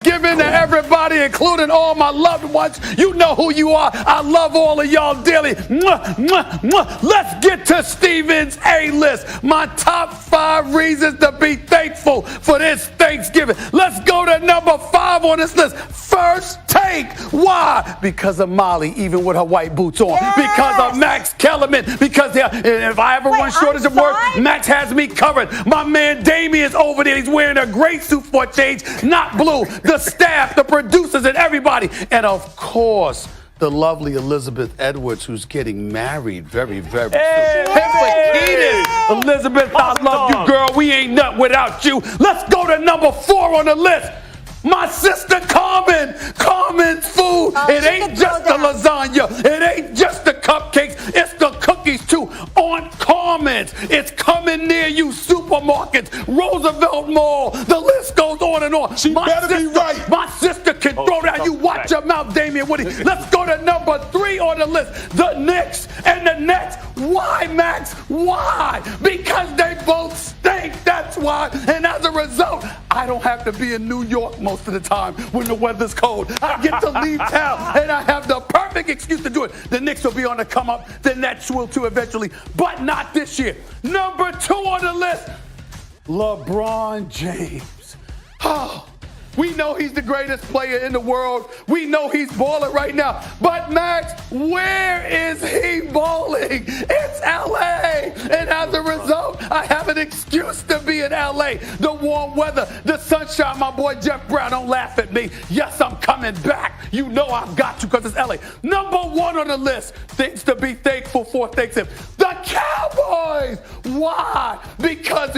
Giving to everybody, including all my loved ones. You know who you are. I love all of y'all dearly. Mwah, mwah, mwah. Let's get to Steven's A-list. My top 5 reasons to be thankful for this Thanksgiving. Let's go to number 5 on this list. First Take. Why? Because of Molly, even with her white boots on. Yes. Because of Max Kellerman. Because if I ever run shortage of work, Max has me covered. My man Damien's over there. He's wearing a gray suit for a change, not blue. The staff, the producers, and everybody. And of course, the lovely Elizabeth Edwards, who's getting married very, very soon. Elizabeth, I love you, girl. We ain't nothing without you. Let's go to number 4 on the list. My sister Carmen. Carmen's food. It ain't just the lasagna. It ain't just the cupcakes. It's the cookies, too. On Carmen's. It's coming near you. Supermarkets, Roosevelt Mall. The list goes on and on. She better be right. My sister can throw down. You watch your mouth, Damien Woody. Let's go to number 3 on the list. The Knicks and the Nets. Why, Max? Why? Because they both stink. That's why. And as a result, I don't have to be in New York most of the time when the weather's cold. I get to leave town, and I have the perfect excuse to do it. The Knicks will be on the come up. The Nets will too eventually, but not this year. Number 2 on the list, LeBron James. Oh, we know he's the greatest player in the world. We know he's balling right now. But, Max, where is he balling? It's L.A. And as a result, I have an excuse to be in L.A. The warm weather, the sunshine. My boy Jeff Brown, don't laugh at me. Yes, I'm coming back. You know I've got to because it's L.A. Number 1 on the list, things to be thankful for Thanksgiving. The Cowboys. Why? Because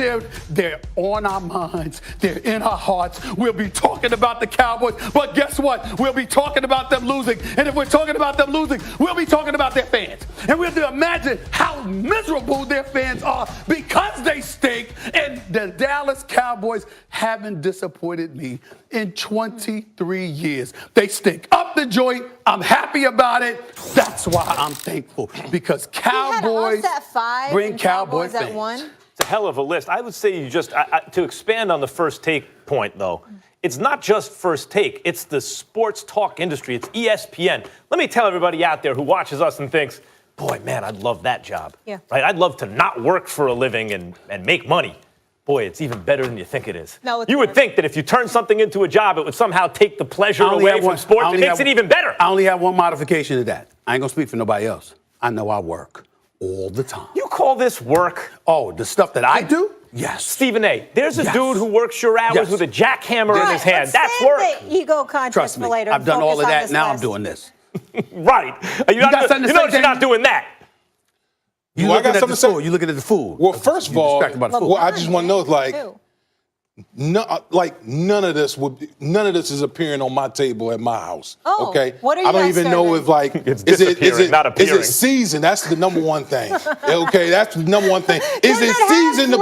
they're on our minds. They're in our hearts. We'll be talking about the Cowboys, but guess what? We'll be talking about them losing. And if we're talking about them losing, we'll be talking about their fans. And we'll have to imagine how miserable their fans are because they stink. And the Dallas Cowboys haven't disappointed me in 23 years. They stink up the joint. I'm happy about it. That's why I'm thankful, because Cowboys bring Cowboys fans. At 1. It's a hell of a list. I would say you just, to expand on the First Take point, though, it's not just First Take. It's the sports talk industry. It's ESPN. Let me tell everybody out there who watches us and thinks, boy, man, I'd love that job. Yeah. Right? I'd love to not work for a living and make money. Boy, it's even better than you think it is. No, you would think that if you turn something into a job, it would somehow take the pleasure away from sports. It makes it even better. I only have one modification to that. I ain't going to speak for nobody else. I know I work all the time. You call this work? Oh, the stuff that I do? Yes. Stephen A., there's a dude who works your hours with a jackhammer in his hand. That's work. The ego contest Trust me, for later. I've done all of that. Now I'm doing this. Right. You know you're not doing that. You looking at the food. You looking at the food. Well, first of all, I just want to know, none of this is appearing on my table at my house. Oh, okay. What are you I don't even know if it's disappearing, not appearing. Is it seasoned? That's the number one thing. Okay, that's the number one thing. Is it seasoned?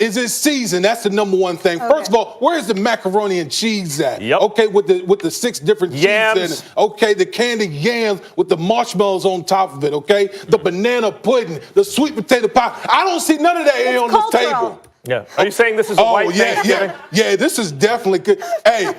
Is it seasoned? That's the number one thing. Okay. First of all, where's the macaroni and cheese at? Yep. Okay, with the 6 different yams cheeses in it. Okay, the candied yams with the marshmallows on top of it. Okay, the banana pudding, the sweet potato pie. I don't see none of that on this table. Yeah. Are you saying this is a white Thanksgiving? Yeah, this is definitely good. Hey,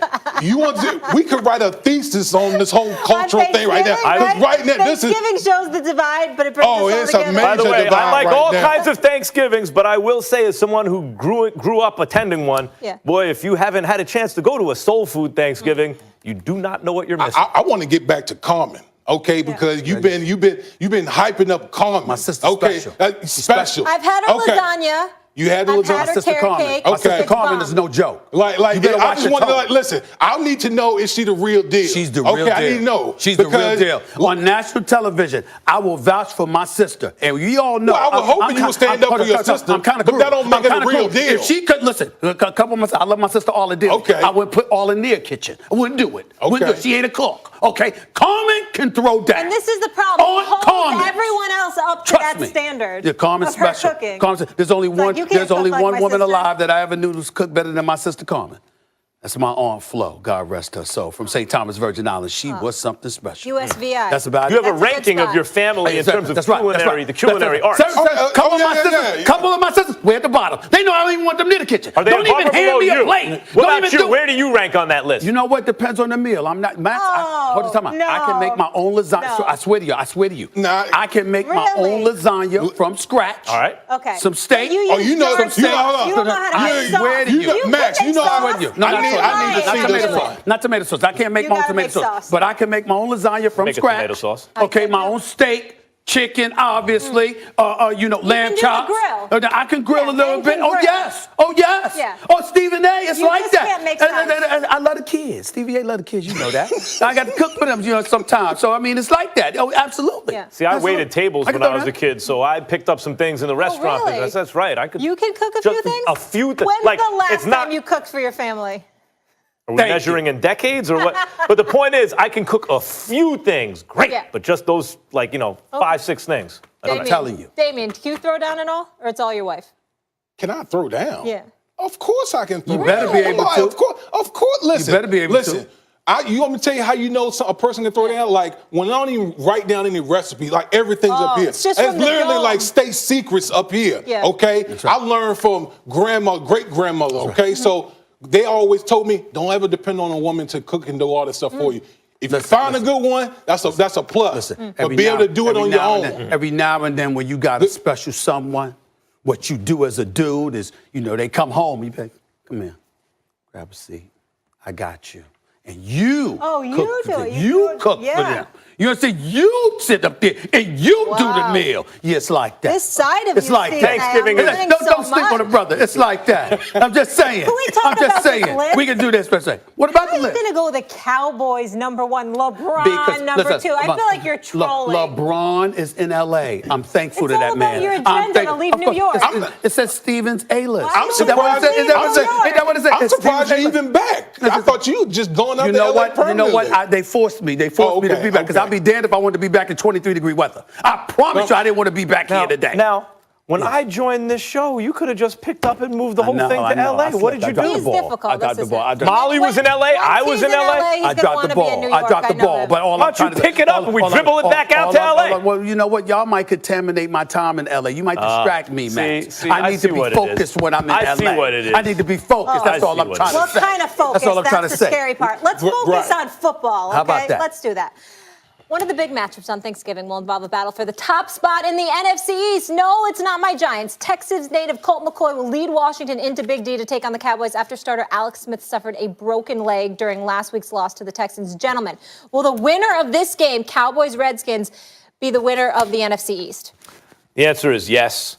we could write a thesis on this whole cultural thing right now. Right now, Thanksgiving shows the divide, but it brings us all together. By the way, I like all kinds of Thanksgivings, but I will say, as someone who grew up attending one, boy, if you haven't had a chance to go to a soul food Thanksgiving, you do not know what you're missing. I want to get back to Carmen. Okay, because you've been hyping up Carmen. My sister's special. I've had her lasagna. You had the lasagna. My sister Carmen. Okay. My sister Carmen is no joke. I just want to listen. I need to know, is she the real deal? She's the real deal. I need to know. She's the real deal. On national television, I will vouch for my sister, and you all know. Well, I was hoping you would stand up for your sister. I'm kind of but that don't make it a real deal. If she could listen, a couple of months, I love my sister all the deal. Okay. I would put all in their kitchen. I wouldn't do it. Okay. She ain't a cook. Okay, Carmen can throw down. And this is the problem. Hold everyone else up to that standard. Yeah, Carmen's special. There's only one woman alive that I ever knew who cooked better than my sister Carmen. That's my Aunt Flo, God rest her soul, from St. Thomas Virgin Islands. She was something special. USVI. That's about it. You have a ranking of your family in terms of the culinary arts. Couple of my sisters, way at the bottom. They know I don't even want them near the kitchen. Are they don't even hand me a plate. What about you? Where do you rank on that list? You know what? Depends on the meal. I'm not, Max, hold on, time out. I can make my own lasagna. No. So I swear to you. Nah. I can make my own lasagna from scratch. All right. Okay. Some steak. You know how to I swear to you. Max, you know I swear to you. I need to see this one. Not tomato sauce. I can't make my own tomato sauce. But I can make my own lasagna from scratch. Tomato sauce. Okay, my own steak. Chicken, obviously, lamb chops. I can grill a little bit. Oh yes. Yeah. Oh, Stephen A. It's like just that. can't make sense. I love the kids. Stevie A. love the kids. You know that. I got to cook for them, sometimes. So I mean, it's like that. Oh, absolutely. Yeah. See, I waited tables when I was a kid, so I picked up some things in the restaurant really? business. That's right. You can cook a few things. A few things. When's the last time you cooked for your family? Are we measuring in decades or what? But the point is, I can cook a few things, great, but just those, 5, 6 things. I'm telling you. Damien, do you throw down at all, or it's all your wife? Can I throw down? Yeah. Of course I can throw down. You better be able to. Of course. Listen. You better be able to. You want me to tell you how you know a person can throw down? Like, when I don't even write down any recipe, like everything's up here. It's just literally like state secrets up here, okay? Right. I learned from great-grandmother, okay? So they always told me, don't ever depend on a woman to cook and do all this stuff for you. If you find a good one, that's a plus. But be able to do it on your own. Every now and then when you got a special someone, what you do as a dude is, they come home, you say, come here, grab a seat. I got you. And you cook for them. You cook for them. You understand? You sit up there and you do the meal. Yeah, it's like that. This side of it's you, like Thanksgiving. Don't sleep on a brother. It's like that. I'm just saying. Can we talk about this list? We can do this. What about the list? I'm going to go with the Cowboys #1, LeBron number 2. I feel like you're trolling. LeBron is in L.A. I'm thankful to that man. It's all about your agenda to leave New York. It says Stevens A-list. I'm surprised. I'm surprised you're even back. I thought you just going up to LA permanently. You know what? They forced me. They forced me to be back because I'll be damned if I wanted to be back in 23-degree weather. I promise you I didn't want to be back here today. Now, when I joined this show, you could have just picked up and moved the whole thing to L.A. What did you do? He's difficult. I dropped the ball. Molly was in L.A. I was in L.A. I dropped the ball. I dropped the ball. But all why don't you pick it up and we dribble it back out to L.A.? Well, you know what? Y'all might contaminate my time in L.A. You might distract me, man. I need to be focused when I'm in L.A. I see what it is. I need to be focused. That's all I'm trying to say. What kind of focus? That's all I'm trying to say. That's the scary part. Let's focus on football, okay? How about that? Let's do that. One of the big matchups on Thanksgiving will involve a battle for the top spot in the NFC East. No, it's not my Giants. Texas native Colt McCoy will lead Washington into Big D to take on the Cowboys after starter Alex Smith suffered a broken leg during last week's loss to the Texans. Gentlemen, will the winner of this game, Cowboys-Redskins, be the winner of the NFC East? The answer is yes.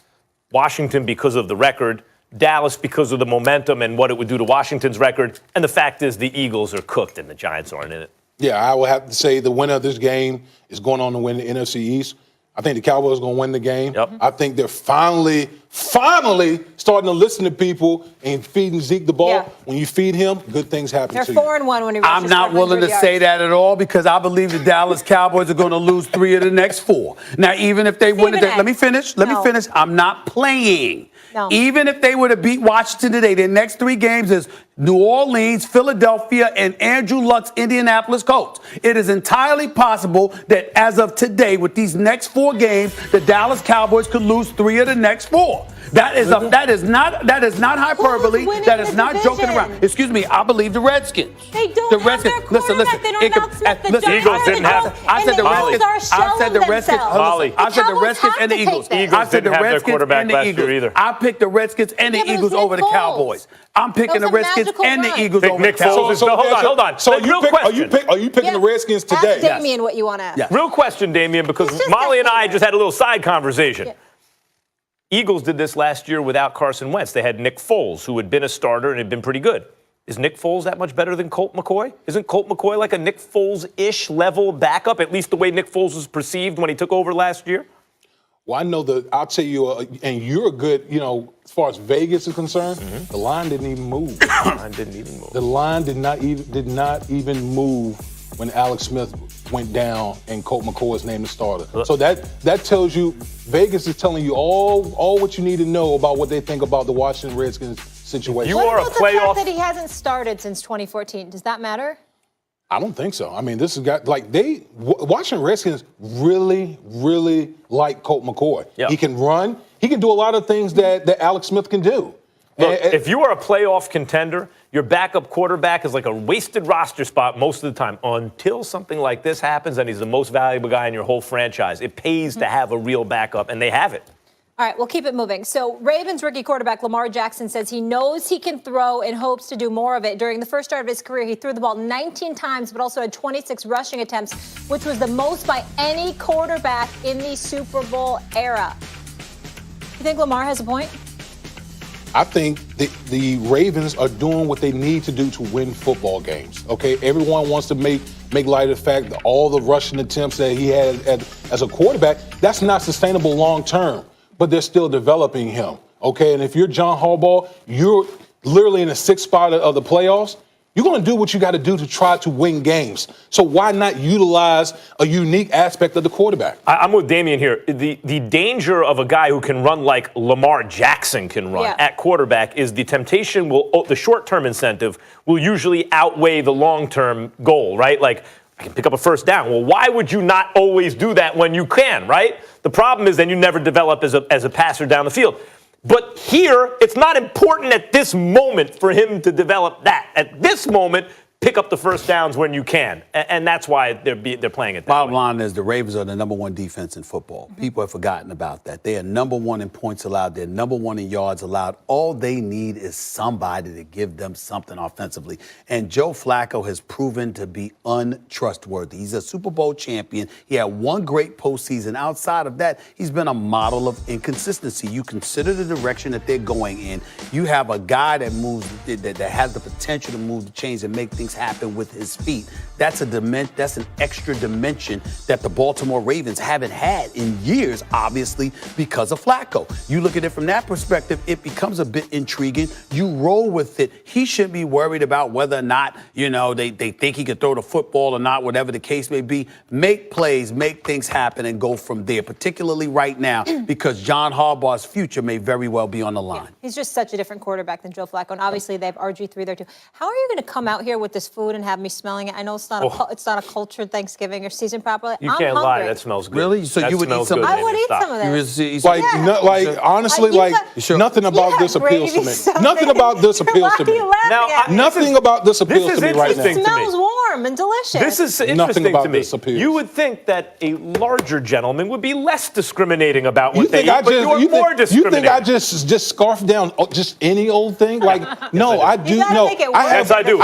Washington because of the record. Dallas because of the momentum and what it would do to Washington's record. And the fact is the Eagles are cooked and the Giants aren't in it. Yeah, I would have to say the winner of this game is going on to win the NFC East. I think the Cowboys are going to win the game. Yep. I think they're finally starting to listen to people and feeding Zeke the ball. Yeah. When you feed him, good things happen They're to you. 4-1 when he rushes I'm not willing to say that at all because I believe the Dallas Cowboys are going to lose 3 of the next 4. Now, even if they win it, let me finish. I'm not playing. No. Even if they were to beat Washington today, their next 3 games is New Orleans, Philadelphia, and Andrew Luck's Indianapolis Colts. It is entirely possible that as of today, with these next 4 games, the Dallas Cowboys could lose 3 of the next 4. That is not hyperbole. That is not joking around. Excuse me. I believe the Redskins. They don't the have Redskins. their quarterback. They don't have Alex Smith. The Giants Eagles didn't have. I said the Redskins. I said the Redskins. Molly. I said the Redskins and the Eagles. I said the Redskins and the Eagles. Either. I picked the Redskins and the Eagles over the Cowboys. I'm picking the Redskins and the Eagles over the Cowboys. Hold on. So real question. Are you picking the Redskins today? Ask Damien what you want to ask. Yeah. Real question, Damien, because Molly and I just had a little side conversation. Yeah. Eagles did this last year without Carson Wentz. They had Nick Foles, who had been a starter and had been pretty good. Is Nick Foles that much better than Colt McCoy? Isn't Colt McCoy like a Nick Foles-ish level backup, at least the way Nick Foles was perceived when he took over last year? Well, I know I'll tell you, and you're good, as far as Vegas is concerned, the line didn't even move. The line did not even move when Alex Smith went down and Colt McCoy is named the starter. So that tells you, Vegas is telling you all what you need to know about what they think about the Washington Redskins situation. What about the fact that he hasn't started since 2014? Does that matter? I don't think so. I mean, this has got Washington Redskins really, really like Colt McCoy. Yeah. He can run. He can do a lot of things that Alex Smith can do. Look, if you are a playoff contender, your backup quarterback is like a wasted roster spot most of the time until something like this happens and he's the most valuable guy in your whole franchise. It pays to have a real backup, and they have it. All right, we'll keep it moving. So Ravens rookie quarterback Lamar Jackson says he knows he can throw and hopes to do more of it. During the first start of his career, he threw the ball 19 times, but also had 26 rushing attempts, which was the most by any quarterback in the Super Bowl era. You think Lamar has a point? I think the Ravens are doing what they need to do to win football games. Okay, everyone wants to make light of the fact that all the rushing attempts that he had as a quarterback, that's not sustainable long term. But they're still developing him. Okay, and if you're John Harbaugh, you're literally in the sixth spot of the playoffs. You're going to do what you got to do to try to win games. So why not utilize a unique aspect of the quarterback? I'm with Damian here. The danger of a guy who can run like Lamar Jackson can run at quarterback is the temptation the short-term incentive will usually outweigh the long-term goal, right? Like, I can pick up a first down. Well, why would you not always do that when you can, right? The problem is then you never develop as a passer down the field. But here, it's not important at this moment for him to develop that. At this moment, pick up the first downs when you can. And that's why they're playing it that Bottom way. line is the Ravens are the number one defense in football. People have forgotten about that. They are number one in points allowed. They're number one in yards allowed. All they need is somebody to give them something offensively. And Joe Flacco has proven to be untrustworthy. He's a Super Bowl champion. He had one great postseason. Outside of that, he's been a model of inconsistency. You consider the direction that they're going in. You have a guy that moves, that has the potential to move the chains and make things happen with his feet. That's an extra dimension that the Baltimore Ravens haven't had in years, obviously, because of Flacco. You look at it from that perspective, it becomes a bit intriguing. You roll with it. He shouldn't be worried about whether or not, they think he can throw the football or not, whatever the case may be. Make plays, make things happen, and go from there, particularly right now, because John Harbaugh's future may very well be on the line. Yeah, he's just such a different quarterback than Joe Flacco, and obviously they have RG3 there too. How are you going to come out here with this food and have me smelling it? I know it's not a cultured Thanksgiving or seasoned properly. You can't lie. That smells good. Really? So that you would eat some? I would eat some of this. Honestly, nothing about this appeals to me. Nothing about this appeals to me. Nothing about this appeals to me right now. It smells warm and delicious. This is interesting to me. You would think that a larger gentleman would be less discriminating about what they eat, but you're more discriminating. You think I just scarf down just any old thing? Like, no, I do. You gotta make it work. Yes, I do.